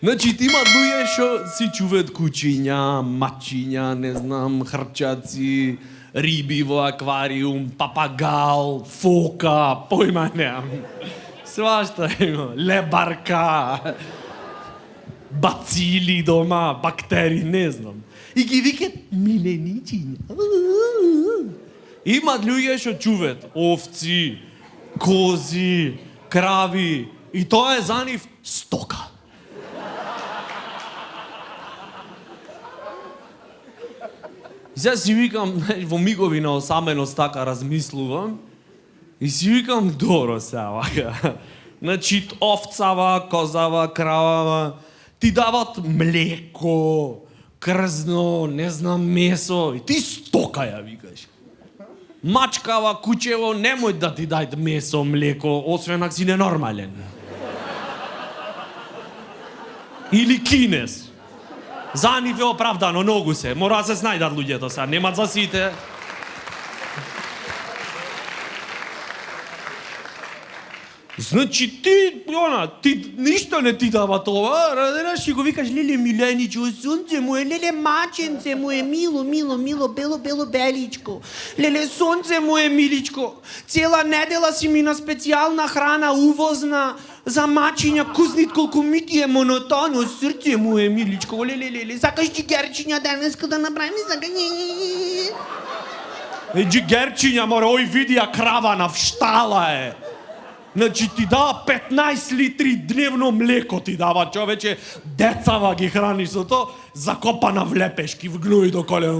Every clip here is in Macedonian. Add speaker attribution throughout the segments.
Speaker 1: Значит, има луѓе што си чуваат кучиња, мачиња, не знам, хрчаци, риби во аквариум, папагал, фока, појма немам. Свашта има, лебарка, бацили дома, бактерии, не знам. И ги викат миленичиња. Има луѓе што чуваат овци, кози, крави, и тоа е за нив стока. Сега си викам, во мигови на осаменост така размислувам и си викам, добро сега, вака. Значи, овцава, козава, кравава, ти дават млеко, крзно, не знам, месо, и ти стока ја викаш. Мачкава, кучево, немој да ти дајт месо, млеко, освен ако си ненормален. Или кинес. За нив е оправдано, многу се. Мора да се снајдат луѓето сега, немат за сите. Значи ти ништо не ти дава това, разбираш, и го викаш, леле миленичко, сонце му е, леле маченце му е, мило, бело, беличко. Леле сонце му е, миличко. Цела недела си ми на специјална храна, увозна, за мачиња, кузнит колку ми ти е монотонно, срце му е, миличко. Леле, сакаш джигерчиња денеска да направим, джигерчиња, море, ој видија кравана в штала е. Значи ти дава 15 литри дневно млеко ти дава, човече, децава ги храниш со то, закопана в лепешки, в гној до колена.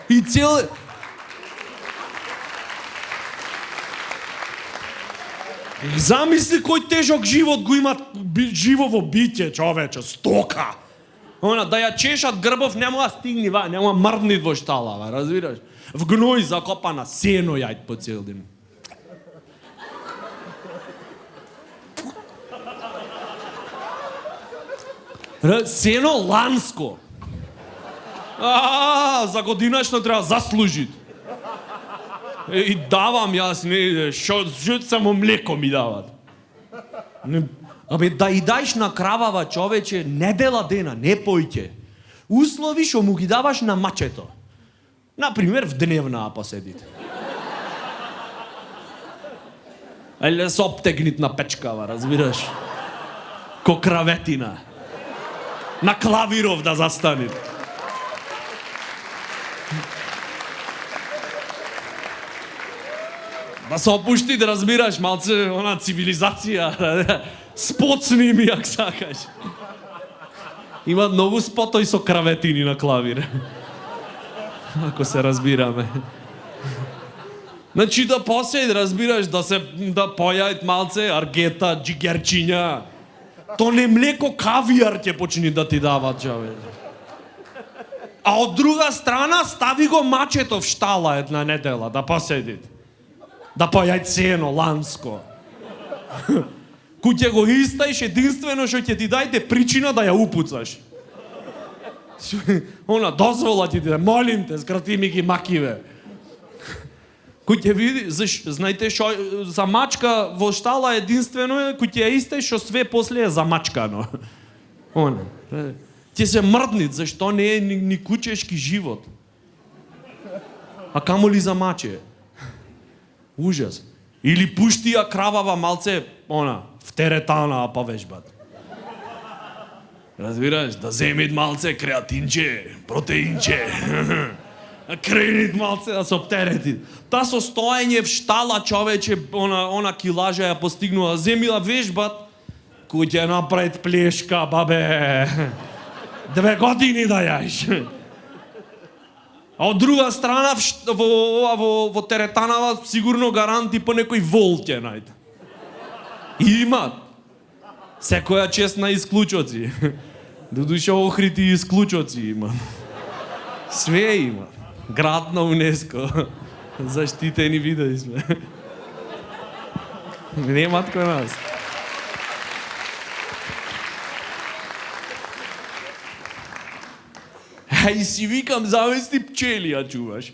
Speaker 1: И цел... Замисли кој тежок живот го имат живово биќе, човече, стока. Да ја чешат грбов, нема стигни, нема мрднит во штала, разбираш? В гној закопана, сено јајд по цел ден. Сено ланско. За годинашно треба заслужит. И давам јас, шо само млеко ми дават. Абе, да и дајш на кравава, човече, недела дена, не појќе. Услови шо му ги даваш на мачето. Например, в дневна поседите. Или се обтегнит на печкава, разбираш? Ко краветина. На клавиров да застане. Да се опушти, да разбираш, малце, она цивилизација. Споцни ми, ако сакаш. Има многу спотои со краветини на клавир. Ако се разбираме. Значи да поседи, разбираш, да појајат малце аргета, джигерчиња. То не млеко, кавијар ќе почни да ти дават, човек. А од друга страна стави го мачето в штала една недела да поседи. Да појајат сено, ланско. Кој ќе го истаиш, единствено што ќе ти дајте причина да ја упуцаш. Она, дозвола ти да, молим те, скрати ми ги макиве. Кој ќе види, знаете шо, за мачка во штала единствено е, кој ќе ја истаиш, што све после е замачкано. Она, ќе се мрднит, зашто не е ни кучешки живот. А камо ли за маче? Ужас. Или пушти ја кравава малце, она, в теретана па вежбат. Разбираш, да земит малце креатинче, протеинче. Кренит малце да се обтерети. Та состоење в штала, човече, она килажа ја постигнува, земила вежбат, кој ќе направит плешка, бабе. 2 години да јаш. А од друга страна, во теретанава, сигурно гаранти по некој вол ќе најде. Имат. Секоја честна исклучоци. Додуше охрити исклучоци има. Све има. Град на УНЕСКО. Заштитени видови сме. Немат кој нас. И си викам, замисли пчели ја чуваш.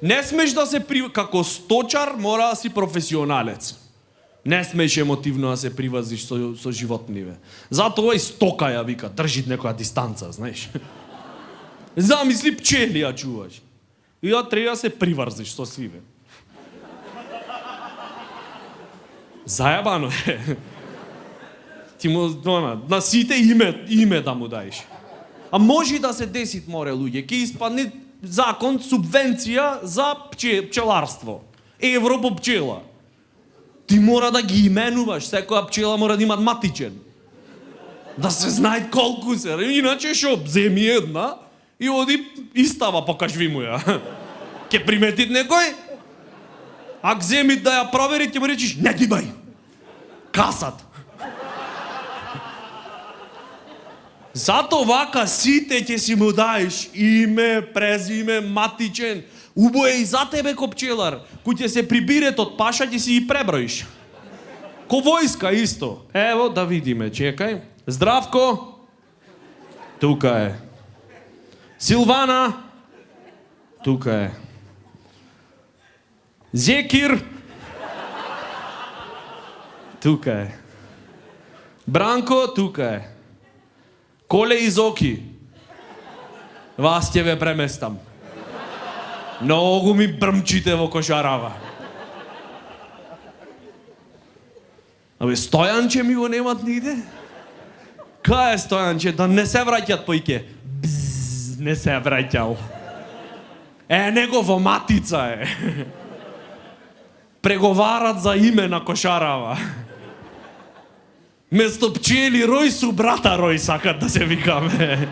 Speaker 1: Не смеш да се како сточар мора да си професионалец. Не смеш емотивно да се привазиш со животниве. Затоа и стока ја вика, држи некоја дистанца, знаеш. Замисли пчели ја чуваш. И ја треба да се приврзиш со свиве. Зајабано е. Ти му, на сите име да му даеш. А може да се деси, море луѓе, ќе испадне закон, субвенција за пчеларство. Евро по пчела. Ти мора да ги именуваш, секоја пчела мора да имат матичен. Да се знае колку се, иначе шо, земи една и оди и става, покажи му ја. Ке приметит некој? Ако земи да ја провери, ќе му речиш, не дибај. Касат. Зато вака сите ќе си му даеш име, презиме, матичен. Убо е и за тебе ко пчелар, кој ќе се прибирет од паша, ќе си и преброиш. Ко војска исто. Ево да видиме, чекај. Здравко. Тука е. Силвана. Тука е. Зекир. Тука е. Бранко, тука е. Коле и Зоки. Вас ќе ве преместам. Многу ми брмчите во кошарава. Абе, Стојанче ми го немат нигде? Кај е Стојанче? Да не се враќат поике. Бзз, не се враќал. Него матица е. Преговарат за име на кошарава. Место пчели Рој су брата Рој сакат да се викаме.